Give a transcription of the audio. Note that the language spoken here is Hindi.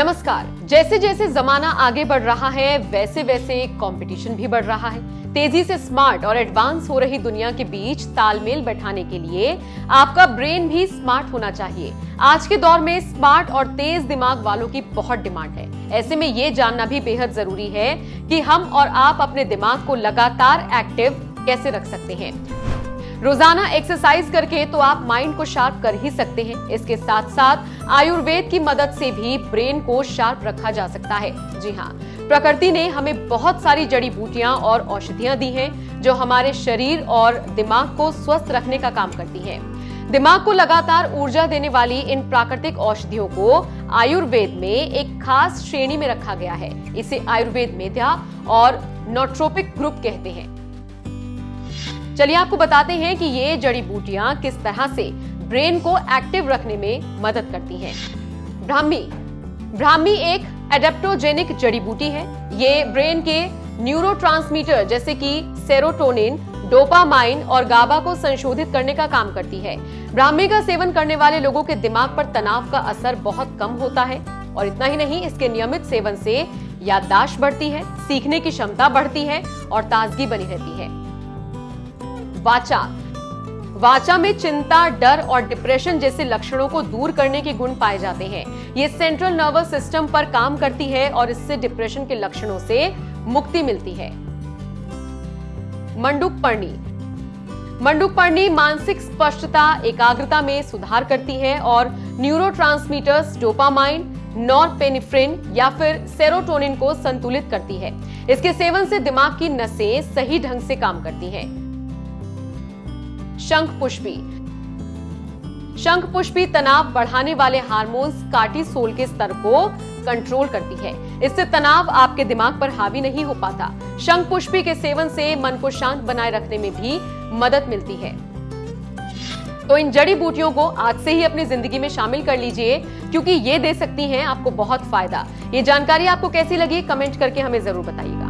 नमस्कार। जैसे जैसे जमाना आगे बढ़ रहा है वैसे वैसे कंपटीशन भी बढ़ रहा है। तेजी से स्मार्ट और एडवांस हो रही दुनिया के बीच तालमेल बैठाने के लिए आपका ब्रेन भी स्मार्ट होना चाहिए। आज के दौर में स्मार्ट और तेज दिमाग वालों की बहुत डिमांड है। ऐसे में ये जानना भी बेहद जरूरी है कि हम और आप अपने दिमाग को लगातार एक्टिव कैसे रख सकते हैं। रोजाना एक्सरसाइज करके तो आप माइंड को शार्प कर ही सकते हैं। इसके साथ साथ आयुर्वेद की मदद से भी ब्रेन को शार्प रखा जा सकता है। जी हाँ, प्रकृति ने हमें बहुत सारी जड़ी बूटियां और औषधियां दी हैं जो हमारे शरीर और दिमाग को स्वस्थ रखने का काम करती हैं। दिमाग को लगातार ऊर्जा देने वाली इन प्राकृतिक औषधियों को आयुर्वेद में एक खास श्रेणी में रखा गया है। इसे आयुर्वेद मेधा और नोट्रोपिक ग्रुप कहते हैं। चलिए आपको बताते हैं कि ये जड़ी बूटियां किस तरह से ब्रेन को एक्टिव रखने में मदद करती हैं। ब्राह्मी एक एडेप्टोजेनिक जड़ी बूटी है। ये ब्रेन के न्यूरोट्रांसमीटर जैसे कि सेरोटोनिन, डोपामाइन और गाबा को संशोधित करने का काम करती है। ब्राह्मी का सेवन करने वाले लोगों के दिमाग पर तनाव का असर बहुत कम होता है। और इतना ही नहीं, इसके नियमित सेवन से याददाश्त बढ़ती है, सीखने की क्षमता बढ़ती है और ताजगी बनी रहती है। वाचा में चिंता, डर और डिप्रेशन जैसे लक्षणों को दूर करने के गुण पाए जाते हैं। ये सेंट्रल नर्वस सिस्टम पर काम करती है और इससे डिप्रेशन के लक्षणों से मुक्ति मिलती है। मंडूकपर्णी मानसिक स्पष्टता, एकाग्रता में सुधार करती है और न्यूरोट्रांसमीटर्स डोपामाइन, नॉरपेनेफ्रिन या फिर सेरोटोनिन को संतुलित करती है। इसके सेवन से दिमाग की नसें सही ढंग से काम करती हैं। शंखपुष्पी तनाव बढ़ाने वाले हार्मोन्स कार्टिसोल के स्तर को कंट्रोल करती है। इससे तनाव आपके दिमाग पर हावी नहीं हो पाता। शंखपुष्पी के सेवन से मन को शांत बनाए रखने में भी मदद मिलती है। तो इन जड़ी बूटियों को आज से ही अपनी जिंदगी में शामिल कर लीजिए, क्योंकि ये दे सकती हैं आपको बहुत फायदा। ये जानकारी आपको कैसी लगी कमेंट करके हमें जरूर बताइए।